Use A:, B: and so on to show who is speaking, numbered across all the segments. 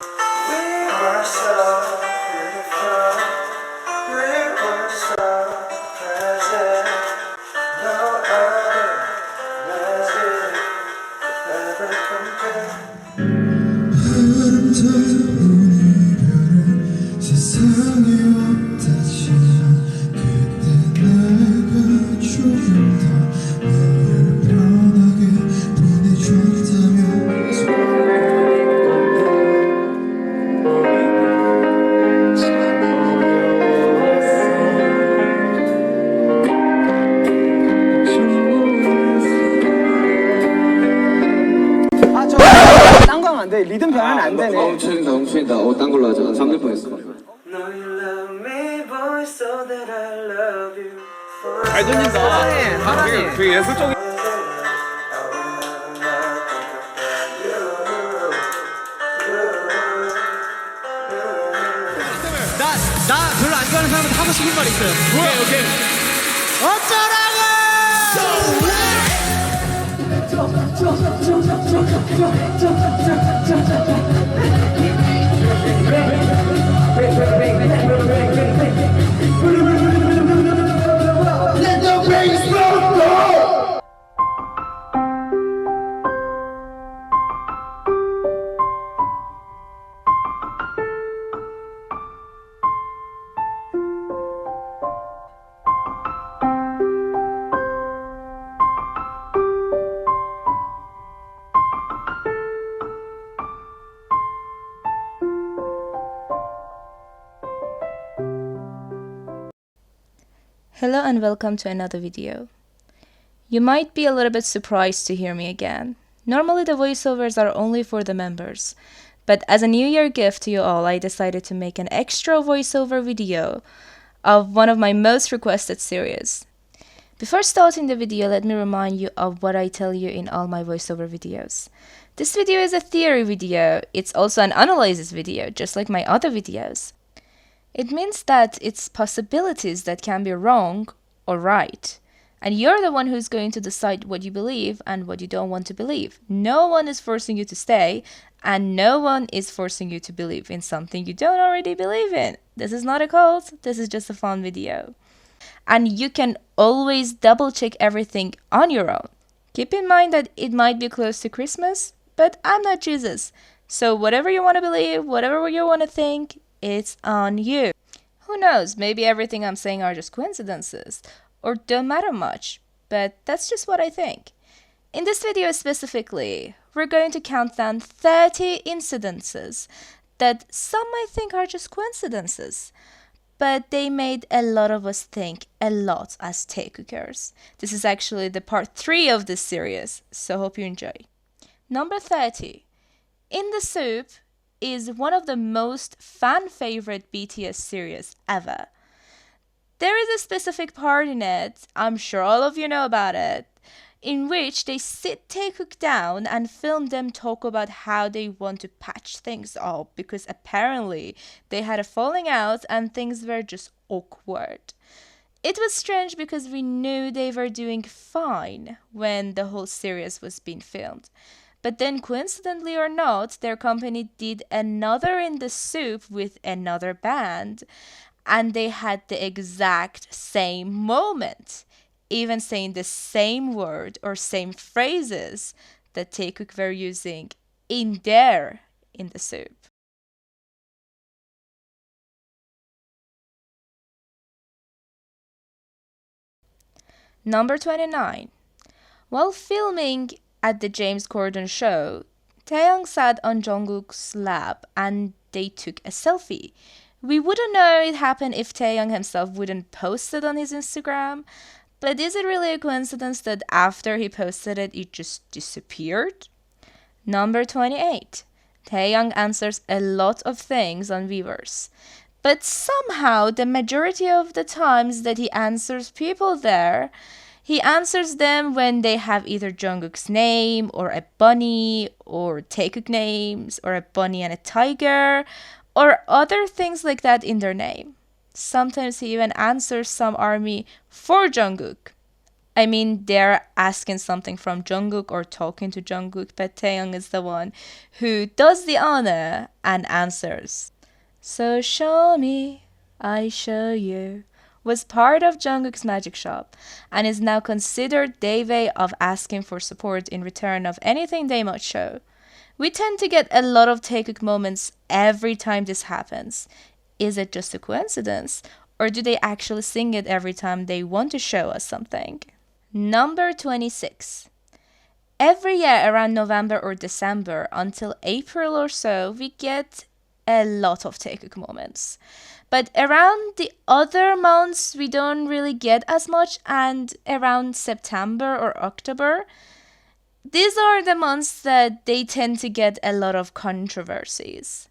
A: We were so beautiful, we were so present. No other magic ever compared. 아름다운 이별은 세상에 없다지만 그때 내가 조금 더 너를 편하게 보내줬다면
B: 딴 거 하면 안 돼. 리듬 변하면 안 되네.
C: 멈춘다. 딴 걸로 하자. 잠들 뻔했어.
A: No, you love me, boy, so that I love you.
B: 잘 돌린다. 되게 예술적인. 나 별로 안 좋아하는 사람한테 하고 싶은 말 있어요. 오케이.
A: Let the bass go!
D: Hello and welcome to another video. You might be a little bit surprised to hear me again. Normally the voiceovers are only for the members, but as a New Year gift to you all, I decided to make an extra voiceover video of one of my most requested series. Before starting the video, let me remind you of what I tell you in all my voiceover videos. This video is a theory video. It's also an analysis video, just like my other videos. It means that it's possibilities that can be wrong or right. And you're the one who's going to decide what you believe and what you don't want to believe. No one is forcing you to stay, and no one is forcing you to believe in something you don't already believe in. This is not a cult, this is just a fun video. And you can always double check everything on your own. Keep in mind that it might be close to Christmas, but I'm not Jesus. So whatever you want to believe, whatever you want to think, it's on you. Who knows, maybe everything I'm saying are just coincidences or don't matter much, but that's just what I think. In this video specifically, we're going to count down 30 incidences that some might think are just coincidences, but they made a lot of us think a lot as taekookers. This is actually the part 3 of this series, so hope you enjoy. Number 30. In the Soop is one of the most fan-favorite BTS series ever. There is a specific part in it, I'm sure all of you know about it, in which they sit Taekook down and film them talk about how they want to patch things up because apparently they had a falling out and things were just awkward. It was strange because we knew they were doing fine when the whole series was being filmed. But then, coincidentally or not, their company did another in the Soop with another band, and they had the exact same moment, even saying the same word or same phrases that Taekook were using in the Soop. Number 29. While filming at the James Corden show, Taeyang sat on Jungkook's lap and they took a selfie. We wouldn't know it happened if Taeyang himself wouldn't post it on his Instagram, but is it really a coincidence that after he posted it, it just disappeared? Number 28. Taeyang answers a lot of things on Weverse, but somehow the majority of the times that he answers people there, he answers them when they have either Jungkook's name or a bunny or Taekook names or a bunny and a tiger or other things like that in their name. Sometimes he even answers some army for Jungkook. I mean, they're asking something from Jungkook or talking to Jungkook, but Taehyung is the one who does the honor and answers. So show me, I show you was part of Jungkook's magic shop and is now considered their way of asking for support in return of anything they might show. We tend to get a lot of taekook moments every time this happens. Is it just a coincidence? Or do they actually sing it every time they want to show us something? Number 26. Every year around November or December until April or so, we get a lot of taekook moments. But around the other months, we don't really get as much, and around September or October, these are the months that they tend to get a lot of controversies.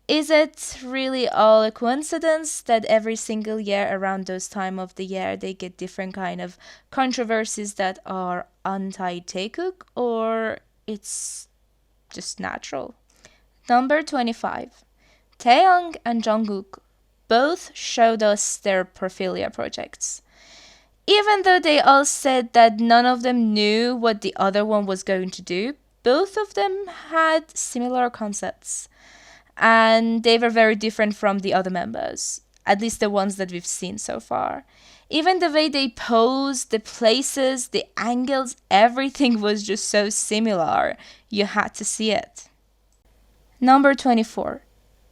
D: Is it really all a coincidence that every single year around those time of the year they get different kind of controversies that are anti-taekook, or it's just natural? Number 25. Taehyung and Jungkook both showed us their Porphyria projects. Even though they all said that none of them knew what the other one was going to do, both of them had similar concepts. And they were very different from the other members, at least the ones that we've seen so far. Even the way they posed, the places, the angles, everything was just so similar. You had to see it. Number 24.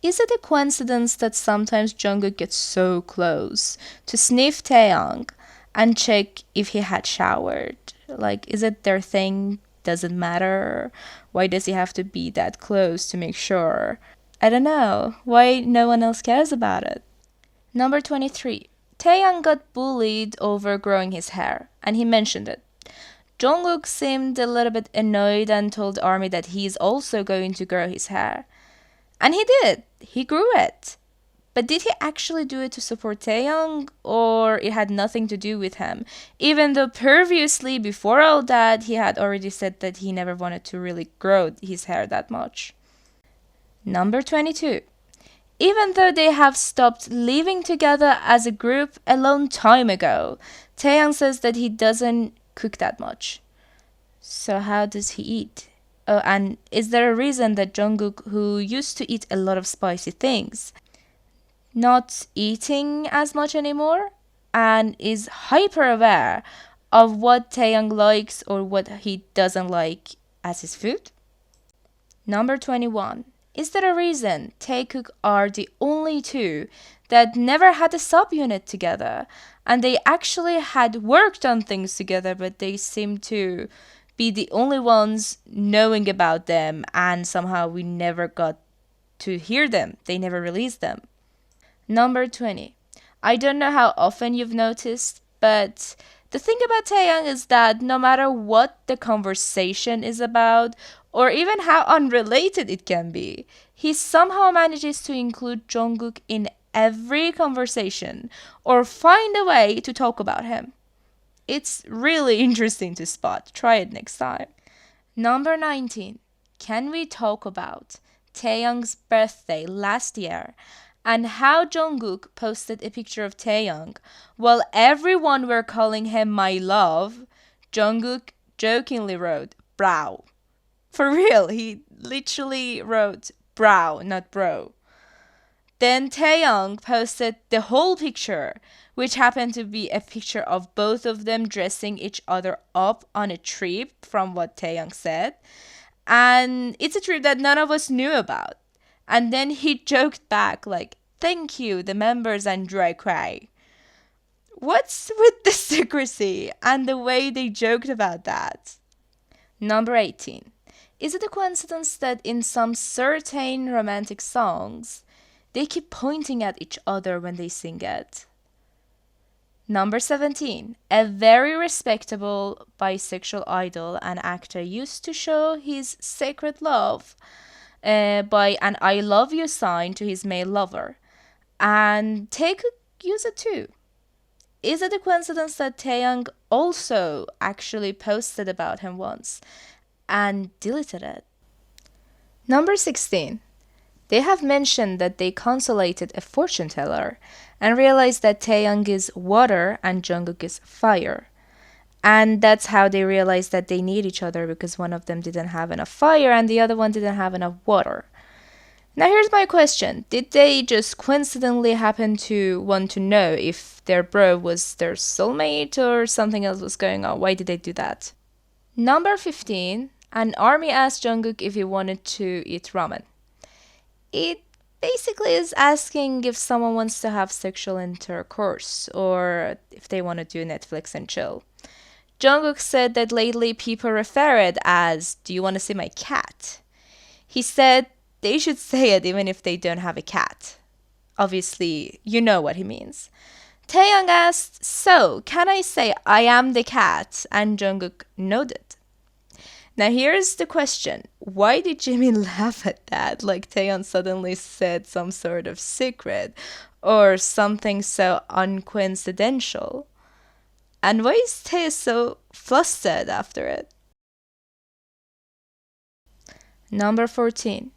D: Is it a coincidence that sometimes Jungkook gets so close to sniff Taehyung and check if he had showered? Like, is it their thing? Does it matter? Why does he have to be that close to make sure? I don't know. Why no one else cares about it? Number 23. Taehyung got bullied over growing his hair, and he mentioned it. Jungkook seemed a little bit annoyed and told ARMY that he's also going to grow his hair. And he did. He grew it. But did he actually do it to support Taehyung, or it had nothing to do with him? Even though previously, before all that, he had already said that he never wanted to really grow his hair that much. Number 22. Even though they have stopped living together as a group a long time ago, Taehyung says that he doesn't cook that much. So how does he eat? Oh, and is there a reason that Jungkook, who used to eat a lot of spicy things, not eating as much anymore and is hyper aware of what Taehyung likes or what he doesn't like as his food? Number 21. Is there a reason taekook are the only two that never had a subunit together and they actually had worked on things together, but they seem to be the only ones knowing about them and somehow we never got to hear them. They never released them. Number 20. I don't know how often you've noticed, but the thing about Taehyung is that no matter what the conversation is about, or even how unrelated it can be, he somehow manages to include Jungkook in every conversation or find a way to talk about him. It's really interesting to spot. Try it next time. Number 19. Can we talk about Taehyung's birthday last year and how Jungkook posted a picture of Taehyung while everyone were calling him my love? Jungkook jokingly wrote brow. For real, he literally wrote brow, not bro. Then Taehyung posted the whole picture, which happened to be a picture of both of them dressing each other up on a trip, from what Taehyung said. And it's a trip that none of us knew about. And then he joked back like, thank you, the members and dry cry. What's with the secrecy and the way they joked about that? Number 18. Is it a coincidence that in some certain romantic songs, they keep pointing at each other when they sing it? Number 17. A very respectable bisexual idol and actor used to show his sacred love by an I love you sign to his male lover. And Tae could use it too. Is it a coincidence that Taehyung also actually posted about him once and deleted it? Number 16. They have mentioned that they consulted a fortune teller and realized that Taehyung is water and Jungkook is fire. And that's how they realized that they need each other, because one of them didn't have enough fire and the other one didn't have enough water. Now here's my question. Did they just coincidentally happen to want to know if their bro was their soulmate or something else was going on? Why did they do that? Number 15. An army asked Jungkook if he wanted to eat ramen. It basically is asking if someone wants to have sexual intercourse or if they want to do Netflix and chill. Jungkook said that lately people refer it as, "Do you want to see my cat?" He said they should say it even if they don't have a cat. Obviously, you know what he means. Taehyung asked, "So, can I say I am the cat?" And Jungkook nodded. Now here's the question. Why did Jimin laugh at that? Like Taehyung suddenly said some sort of secret or something so uncoincidental. And why is Tae so flustered after it? Number 14.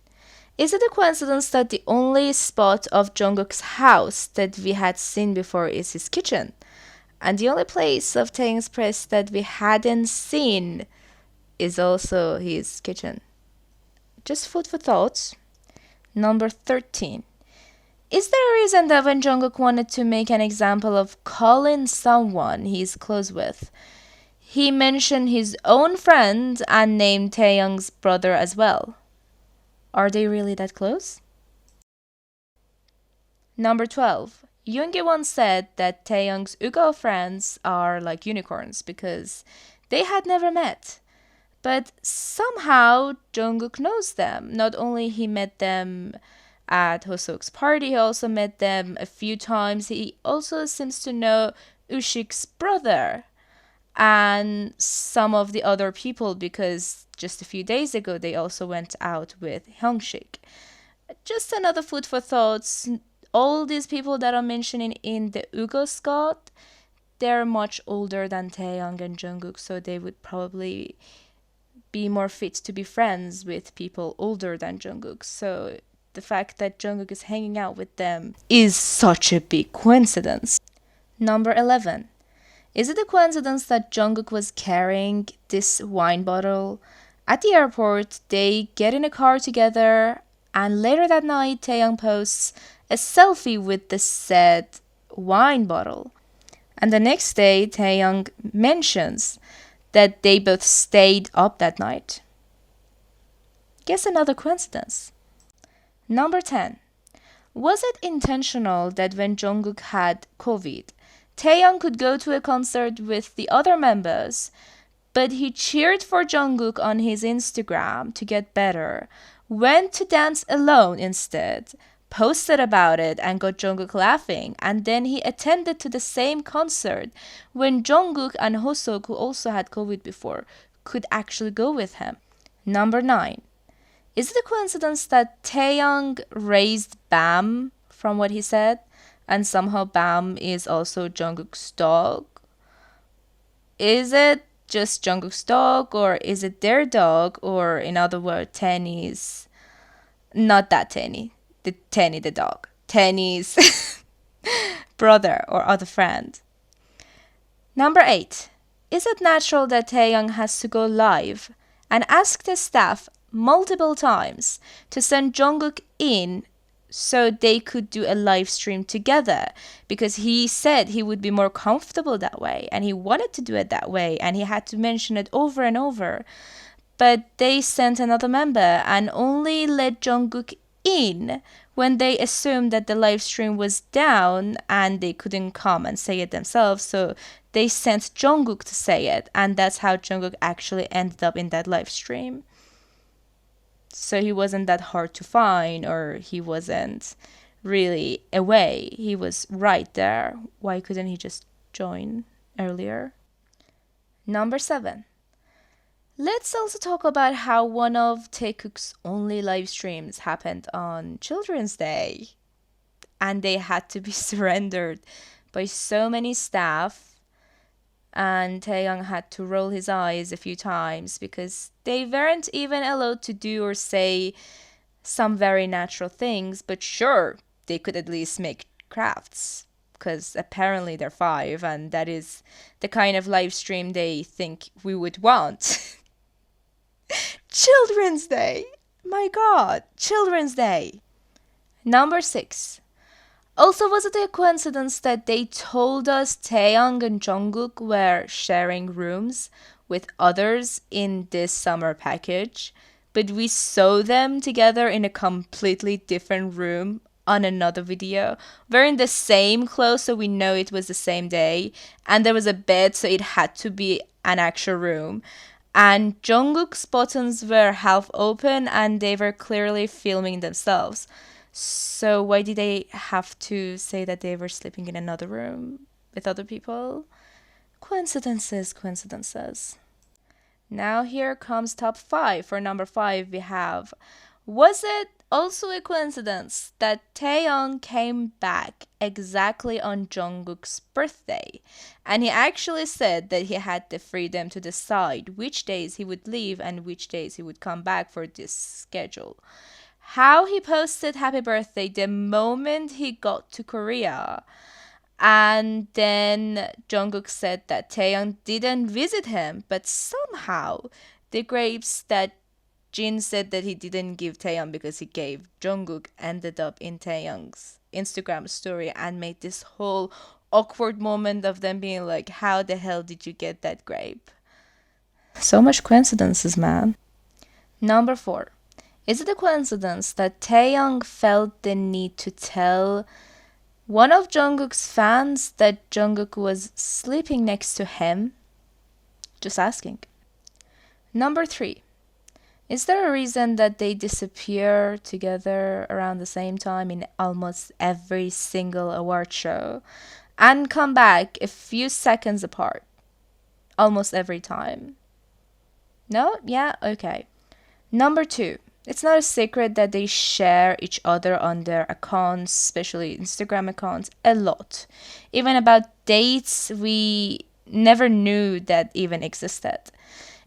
D: Is it a coincidence that the only spot of Jungkook's house that we had seen before is his kitchen? And the only place of Taehyung's place that we hadn't seen is also his kitchen. Just food for thoughts. Number 13. Is there a reason that when Jungkook wanted to make an example of calling someone he's close with, he mentioned his own friend and named Taehyung's brother as well? Are they really that close? Number 12. Yoongi once said that Taehyung's Ugo friends are like unicorns because they had never met. But somehow Jungkook knows them. Not only he met them at Hoseok's party, he also met them a few times. He also seems to know Ushik's brother and some of the other people because just a few days ago they also went out with Hyungshik. Just another food for thoughts. All these people that I'm mentioning in the Ugo Scott, they're much older than Taehyung and Jungkook, so they would probably be more fit to be friends with people older than Jungkook. So the fact that Jungkook is hanging out with them is such a big coincidence. Number 11. Is it a coincidence that Jungkook was carrying this wine bottle? At the airport, they get in a car together, and later that night, Taehyung posts a selfie with the said wine bottle. And the next day, Taehyung mentions that they both stayed up that night. Guess another coincidence. Number 10. Was it intentional that when Jungkook had COVID, Taehyung could go to a concert with the other members, but he cheered for Jungkook on his Instagram to get better, went to dance alone instead, posted about it and got Jungkook laughing, and then he attended to the same concert when Jungkook and Hoseok, who also had COVID before, could actually go with him? Number 9. Is it a coincidence that Taehyung raised Bam from what he said, and somehow Bam is also Jungkook's dog? Is it just Jungkook's dog, or is it their dog, or in other words, Tenny's, not that Tenny, the dog, Tenny's brother or other friend? Number 8. Is it natural that Taehyung has to go live and ask the staff multiple times to send Jungkook in so they could do a live stream together, because he said he would be more comfortable that way and he wanted to do it that way and he had to mention it over and over? But they sent another member and only let Jungkook in when they assumed that the live stream was down and they couldn't come and say it themselves, so they sent Jungkook to say it, and that's how Jungkook actually ended up in that live stream. So he wasn't that hard to find, or he wasn't really away. He was right there. Why couldn't he just join earlier? Number 7. Let's also talk about how one of Taekook's only live streams happened on Children's Day. And they had to be surrendered by so many staff. And Taehyung had to roll his eyes a few times because they weren't even allowed to do or say some very natural things. But sure, they could at least make crafts. because apparently they're 5, and that is the kind of live stream they think we would want. Children's Day! My god, Children's Day! Number 6. Also, was it a coincidence that they told us Taehyung and Jungkook were sharing rooms with others in this summer package, but we saw them together in a completely different room on another video, wearing the same clothes so we know it was the same day, and there was a bed so it had to be an actual room, and Jungkook's buttons were half open and they were clearly filming themselves. So why did they have to say that they were sleeping in another room with other people? Coincidences, coincidences. Now here comes top 5. For number 5 we have, was it also a coincidence that Taehyung came back exactly on Jungkook's birthday? And he actually said that he had the freedom to decide which days he would leave and which days he would come back for this schedule. How he posted happy birthday the moment he got to Korea. And then Jungkook said that Taehyung didn't visit him, but somehow the grapes that Jin said that he didn't give Taehyung because he gave Jungkook ended up in Taehyung's Instagram story and made this whole awkward moment of them being like, how the hell did you get that grape? So much coincidences, man. Number 4. Is it a coincidence that Taehyung felt the need to tell one of Jungkook's fans that Jungkook was sleeping next to him? Just asking. Number 3. Is there a reason that they disappear together around the same time in almost every single award show and come back a few seconds apart? Almost every time. No? Yeah? Okay. Number 2. It's not a secret that they share each other on their accounts, especially Instagram accounts, a lot. Even about dates we never knew that even existed.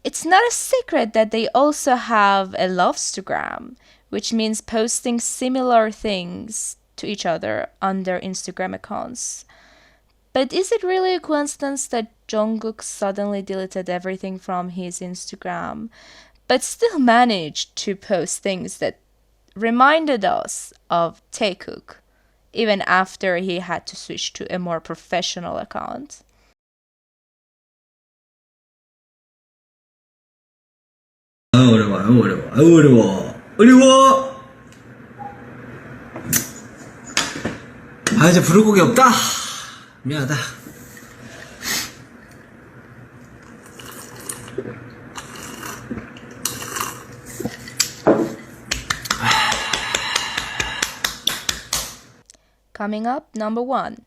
D: It's not a secret that they also have a Lovestagram, which means posting similar things to each other on their Instagram accounts. But is it really a coincidence that Jungkook suddenly deleted everything from his Instagram, but still managed to post things that reminded us of Taekook, even after he had to switch to a more professional account?
B: 어려워. 아, 이제 부를 곡이 없다. 미안하다.
D: Coming up, number 1.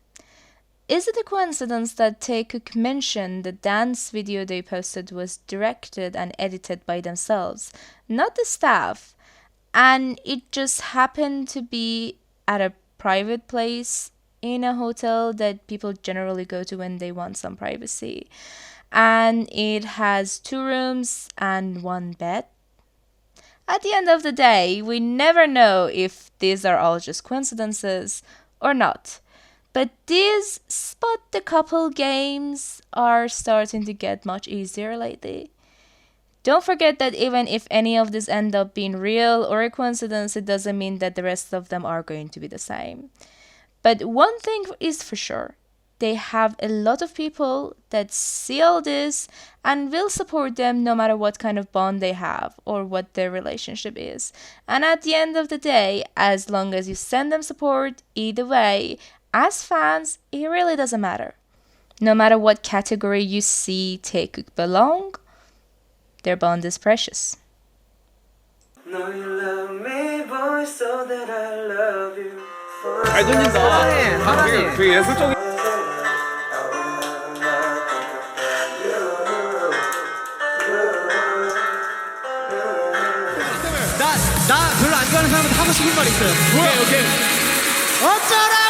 D: Is it a coincidence that Taekook mentioned the dance video they posted was directed and edited by themselves, not the staff, and it just happened to be at a private place in a hotel that people generally go to when they want some privacy, and it has 2 rooms and 1 bed? At the end of the day, we never know if these are all just coincidences or not. But these spot the couple games are starting to get much easier lately. Don't forget that even if any of these end up being real or a coincidence, it doesn't mean that the rest of them are going to be the same. But one thing is for sure, they have a lot of people that see all this and will support them no matter what kind of bond they have or what their relationship is. And at the end of the day, as long as you send them support, either way, as fans, it really doesn't matter. No matter what category you see Taekook belong, their bond is precious.
A: No, you love me, boy, so that I love you.
C: 잘 돌린다. 사람이 그 예술적인.
B: 나 별로 안 좋아하는 사람한테 하고 싶은 말 있어요. 오케이. 어쩌라고!